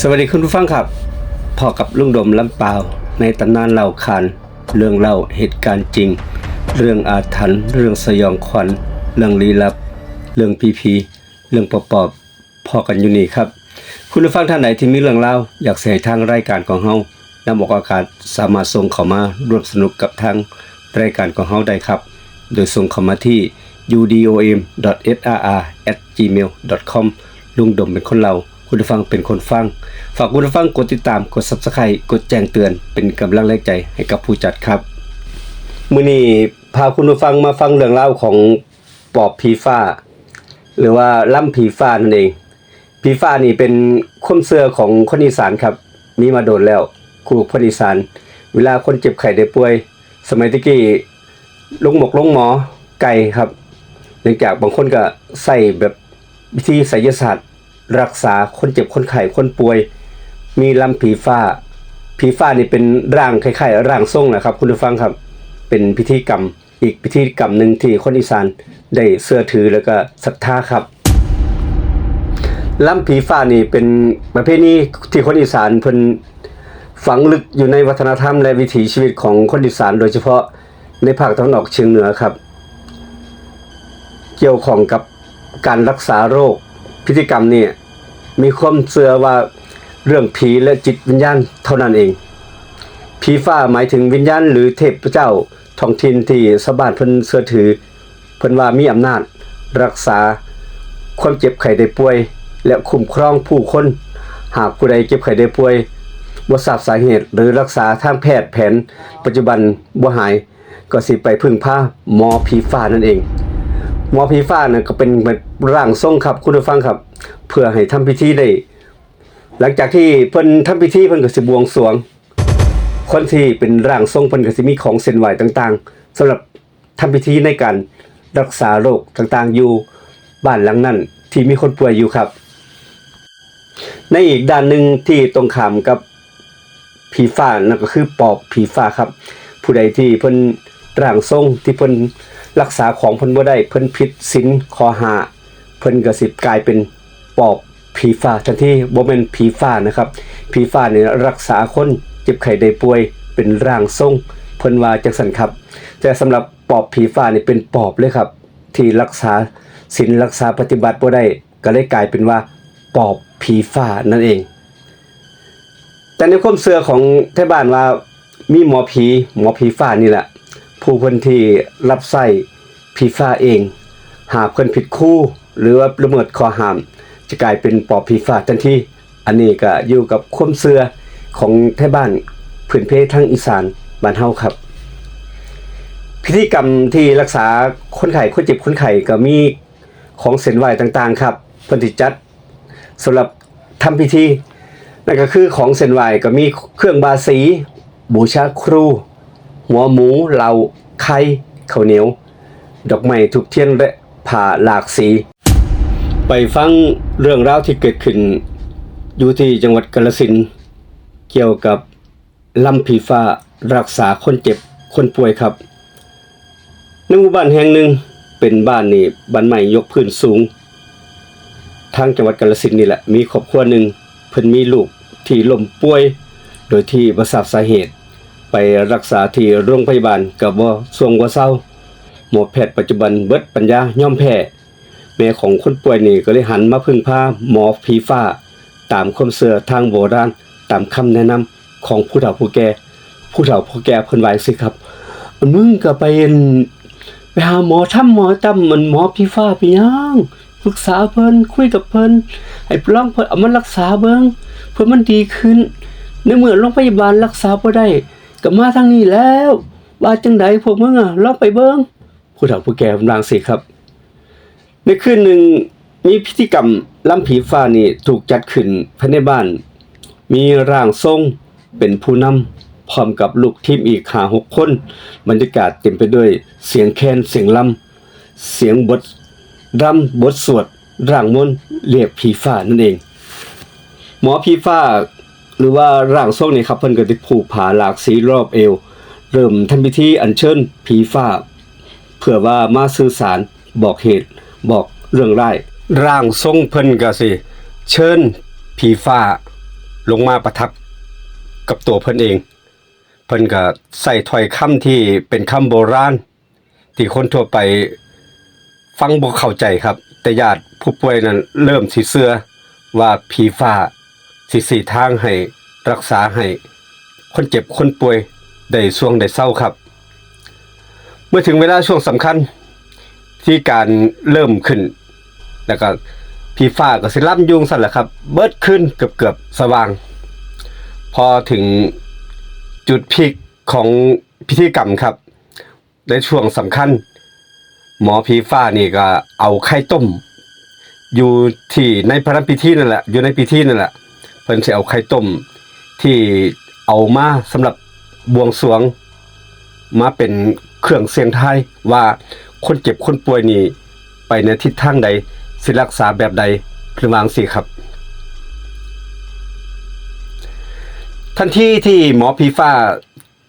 สวัสดีคุณผู้ฟังครับพอกับลุงดมลำเปล่าในตำนานเล่าขานเรื่องเล่าเหตุการณ์จริงเรื่องอาถรรพ์เรื่องสยองขวัญเรื่องลี้ลับเรื่องผีเรื่องปอบพอกันอยู่นี่ครับคุณผู้ฟังท่านไหนที่มีเรื่องเล่าอยากเสนอทางรายการของเฮานำออกอากาศสามารถส่งเข้ามาร่วมสนุกกับทางรายการของเฮาได้ครับโดยส่งเข้ามาที่ udom.srr@gmail.com ลุงดมเป็นคนเล่าคุณผู้ฟังเป็นคนฟังฝากคุณผู้ฟังกดติดตามกด Subscribe กดแจ้งเตือนเป็นกำลังแรงใจให้กับผู้จัดครับมื้อนี้พาคุณผู้ฟังมาฟังเรื่องเล่าของปอบผีฟ้าหรือว่าล่ำผีฟ้านั่นเองผีฟ้านี่เป็นความเชื่อของคนอีสานครับมีมาโดนแล้วครูคนอีสานเวลาคนเจ็บไข้ได้ป่วยสมัยตะกี้ลงหมอไก่ครับเนื่องจากบางคนก็ใส่แบบวิธีไสยศาสตร์รักษาคนเจ็บคนไข้คนป่วยมีลำผีฟ้านี่เป็นร่างคล้ายๆร่างทรงนะครับคุณผู้ฟังครับเป็นพิธีกรรมอีกพิธีกรรมหนึ่งที่คนอีสานได้เชื่อถือแล้วก็ศรัทธาครับลำผีฟ้านี่เป็นประเพณีที่คนอีสานเพิ่นฝังลึกอยู่ในวัฒนธรรมและวิถีชีวิตของคนอีสานโดยเฉพาะในภาคตะวันออกเฉียงเหนือครับเกี่ยวข้องกับการรักษาโรคพิธีกรรมนี่มีความเชื่อว่าเรื่องผีและจิตวิญญาณเท่านั้นเองผีฟ้าหมายถึงวิญญาณหรือเทพเจ้าท้องถิ่นที่ชาวบ้านเพิ่นเชื่อถือเพิ่นว่ามีอำนาจรักษาความเจ็บไข้ได้ป่วยและคุ้มครองผู้คนหากผู้ใดเจ็บไข้ได้ป่วยบ่ทราบสาเหตุหรือรักษาทางแพทย์แผนปัจจุบันบ่หายก็สิไปพึ่งพาหมอผีฟ้านั่นเองหมอผีฟ้าน่ะก็เป็นร่างทรงครับคุณผู้ฟังครับเพื่อให้ทำพิธีได้หลังจากที่เพิ่นทำพิธีเพิ่นก็สิบวงสรวงคนที่เป็นร่างทรงเพิ่นก็สิมีของเส้นไหว้ต่างๆสำหรับทำพิธีในการรักษาโรคต่างๆอยู่บ้านหลังนั้นที่มีคนป่วยอยู่ครับในอีกด้านหนึ่งที่ตรงข้ามกับผีฟ้านั่นก็คือปอบผีฟ้าครับผู้ใดที่เพิ่นร่างทรงที่เพิ่นรักษาของเพิ่นบ่ได้เพิ่นผิดศีลข้อห้าเพิ่นก็สิกลายเป็นปอบผีฟ้าทันทีบ่แม่นผีฟ้านะครับผีฟ้านี่รักษาคนเจ็บไข้ได้ป่วยเป็นร่างทรงเพิ่นว่าจังซั่นครับแต่สำหรับปอบผีฟ้านี่เป็นปอบเลยครับที่รักษาศีลรักษาปฏิบัติบ่ได้ก็เลยกลายเป็นว่าปอบผีฟ้านั่นเองแต่ในความเชื่อของไทบ้านว่ามีหมอผีฟ้านี่แหละผู้เพิ่นที่รับใช้ผีฟ้าเองหากเพิ่นผิดคู่หรือว่าละเมิดข้อห้ามจะกลายเป็นปอบผีฟ้าทันทีอันนี้ก็อยู่กับความเชื่อของไทบ้านพื้นเพทางอีสานบ้านเฮาครับพิธีกรรมที่รักษาคนไข้คนเจ็บคนไข้ก็มีของเส้นไหว้ต่างๆครับเพิ่นสิจัดสำหรับทำพิธีนั่นก็คือของเส้นไหว้ก็มีเครื่องบาสีบูชาครูหัวหมูเหล้าไข่ข้าวเหนียวดอกไม้ทูบเทียนและผ้าหลากสีไปฟังเรื่องราวที่เกิดขึ้นอยู่ที่จังหวัดกาฬสินธุ์เกี่ยวกับลำผีฟ้ารักษาคนเจ็บคนป่วยครับในหมู่บ้านแห่งหนึ่งเป็นบ้านนี่บ้านใหม่ยกพื้นสูงทางจังหวัดกาฬสินธุ์นี่แหละมีครอบครัวหนึ่งเพิ่นมีลูกที่ล้มป่วยโดยที่บ่ทราบสาเหตุไปรักษาที่โรงพยาบาลก็บ่ทรงบ่เศร้าหมอแพทย์ปัจจุบันเบิดปัญญายอมแพ้แม่ของคนป่วยนี่ก็เลยหันมาพึ่งพาหมอผีฟ้าตามความเชื่อทางโบราณตามคำแนะนำของผู้เฒ่าผู้แก่เพิ่นว่าจังซี่ครับมึงก็ไปหาหมอตำมันหมอผีฟ้าไปยังปรึกษาเพิ่นคุยกับเพิ่นให้ลองเพิ่นเอามารักษาเบิ่งเพื่อมันดีขึ้นในเมื่อโรงพยาบาลรักษาบ่ได้ก็มาทางนี้แล้วว่าจังไดพวกมึงลองไปเบิ่งผู้เฒ่าผู้แก่เพิ่นว่าจังซี่ครับในคืนหนึ่งมีพิธีกรรมลำผีฟ้านี่ถูกจัดขึ้นภายในบ้านมีร่างทรงเป็นผู้นำพร้อมกับลูกทีมอีก5-6คนบรรยากาศเต็มไปด้วยเสียงแคนเสียงลำเสียงบทรำบทสวดร่างมนต์เรียกผีฟ้านั่นเองหมอผีฟ้าหรือว่าร่างทรงนี่ครับเพิ่นก็ได้ผูกผ้าหลากสีรอบเอวเริ่มทำพิธีอัญเชิญผีฟ้าเพื่อว่ามาสื่อสารบอกเหตุบอกเรื่องร้ายร่างทรงเพิ่นก็สิเชิญผีฟ้า ลงมาประทับกับตัวเพิ่นเองเพิ่นก็ใส่ถ้อยคำที่เป็นคำโบราณที่คนทั่วไปฟังบ่เข้าใจครับแต่ญาติผู้ป่วยนั้นเริ่มสิเชื่อว่าผีฟ้าสิสีทางให้รักษาให้คนเจ็บคนป่วยได้ช่วงได้เศร้าครับเมื่อถึงเวลาช่วงสำคัญที่การเริ่มขึ้นแล้วก็ผีฟ้าก็สิล่ำยุงสั่นแหละครับเบิดขึ้นเกือบสว่างพอถึงจุดพีคของพิธีกรรมครับในช่วงสำคัญหมอผีฟ้านี่ก็เอาไข่ต้มอยู่ที่ในพระราชพิธีนั่นแหละอยู่ในพิธีนั่นแหละเพิ่นสิเอาไข่ต้มที่เอามาสำหรับบวงสรวงมาเป็นเครื่องเสียงทายว่าคนเจ็บคนป่วยนี่ไปในทิศทางใดสิรักษาแบบใดเพิ่นวาจั่งซี้ครับทันทีที่หมอผีฟ้า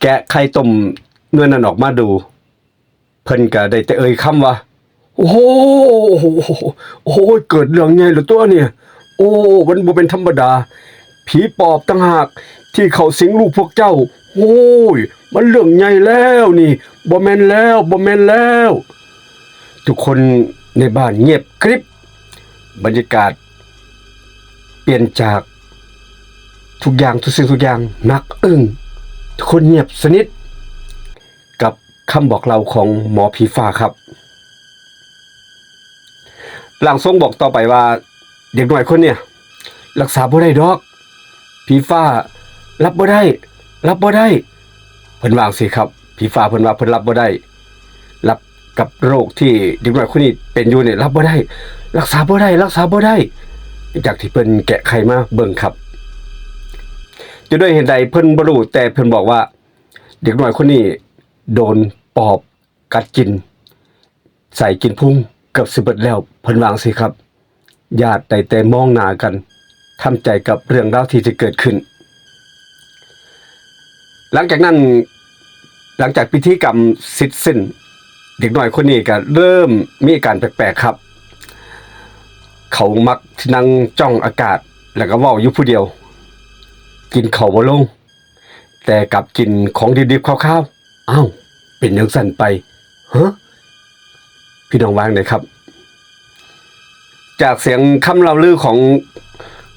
แกะไข่ต้มเนื้อนั้นออกมาดูเพิ่นก็ได้แต่เอ่ยคำว่าโอ้โหโอ้โหเกิดเรื่องใหญ่แล้วตัวเนี่ยโอ้มันบ่เป็นธรรมดาผีปอบต่างหากที่เข้าสิงลูกพวกเจ้าโอ้ยมันเรื่องใหญ่แล้วนี่บ่แม่นแล้วทุกคนในบ้านเงียบกริบบรรยากาศเปลี่ยนจากทุกอย่างทุกสิ่งทุกอย่างหนักอึ้งทุกคนเงียบสนิทกับคำบอกเล่าของหมอผีฟ้าครับร่างทรงบอกต่อไปว่าเด็กน้อยคนเนี่ยรักษาบ่ได้ดอกผีฟ้ารับบ่ได้เพิ่นว่าจั่งซี้ครับผีฟ้าเพิ่นว่าเพิ่นรับบ่ได้รับกับโรคที่เด็กน้อยคนนี้เป็นอยู่เนี่ยรับบ่ได้รักษาบ่ได้จากที่เพิ่นแกะไขมาเบิ่งครับจะด้วยเหตุใดเพิ่นบ่รู้แต่เพิ่นบอกว่าเด็กน้อยคนนี้โดนปอบกัดกินใส่กินพุงเกือบสิเบิดแล้วเพิ่นว่าจั่งซี้ครับญาติได้แต่มองหน้ากันทำใจกับเรื่องราวที่จะเกิดขึ้นหลังจากพิธีกรรมเสร็จสิ้นเด็กน้อยคนนี้ก็เริ่มมีอาการแปลกๆครับเขามักนั่งจ้องอากาศแล้วก็เว้าอยู่ผู้เดียวกินข้าวบ่ลงแต่กลับกินของดิบๆคร่าวๆอ้าวเป็นจังซั่นไปฮะพี่น้องว่าจั่งใดครับจากเสียงคำเล่าลือของ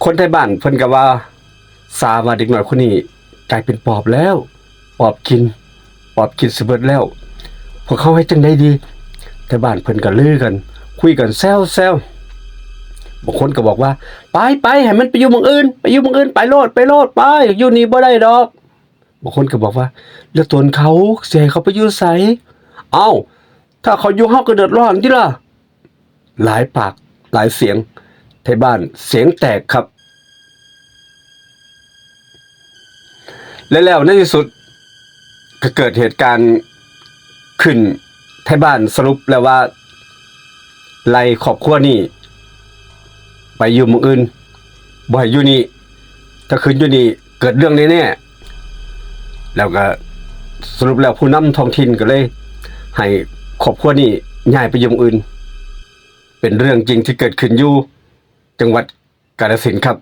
คนไทยบ้านเพิ่นก็ว่าทราบว่าเด็กน้อยคนนี้กลายเป็นปอบแล้วปอบกินสิเบิดแล้วพวกเขาให้จังได๋ดีแต่บ้านเพิ่นก็ลือกันคุยกันแซวบางคนก็บอกว่าไปให้มันไปอยู่เมืองอื่นไปโลดไปอยู่นี่บ่ได้ดอกบางคนก็บอกว่าแล้วตนเขาสิให้เขาไปอยู่ไสเอ้าถ้าเขาอยู่เฮาก็เดือดร้อนติล่ะหลายปากหลายเสียงไทบ้านเสียงแตกครับแล้วในที่สุดก็เกิดเหตุการณ์ขึ้นไทบ้านสรุปแล้วว่าไล่ครอบครัวนี้ไปอยู่เมืองอื่นบ่ให้อยู่นี่ถ้าคืนอยู่นี่เกิดเรื่องแน่ๆแล้วก็สรุปแล้วผู้นำท้องถิ่นก็เลยให้ครอบครัวนี้ย้ายไปอยู่เมืองอื่นเป็นเรื่องจริงที่เกิดขึ้นอยู่จังหวัดกาฬสินธุ์ครับ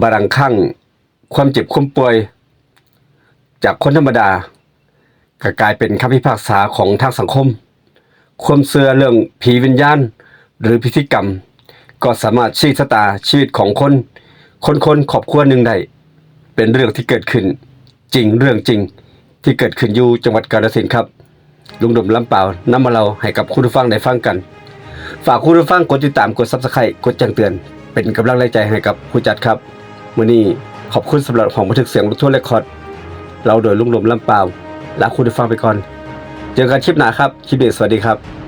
บางครั้งความเจ็บความป่วยจากคนธรรมดาก็กลายเป็นคำพิพากษาของทางสังคมความเชื่อเรื่องผีวิญญาณหรือพิธีกรรมก็สามารถชี้ชะตาชีวิตของคนครอบครัวหนึ่งได้เป็นเรื่องที่เกิดขึ้นจริงเรื่องจริงที่เกิดขึ้นอยู่จังหวัดกาฬสินธุ์ครับลุงดมลำเปล่านำมาเล่าให้กับคุณผู้ฟังได้ฟังกันฝากคุณผู้ฟังกดติดตามกด Subscribe กดแจ้งเตือนเป็นกำลังใจให้กับผู้จัดครับมื้อนี้ขอบคุณสำหรับของบันทึกเสียงลูกทุ่งเรคคอร์ดเราโดยลุงดมลำเปล่าลาคุณผู้ฟังไปก่อนเจอกันคลิปหน้าครับคลิปนี้สวัสดีครับ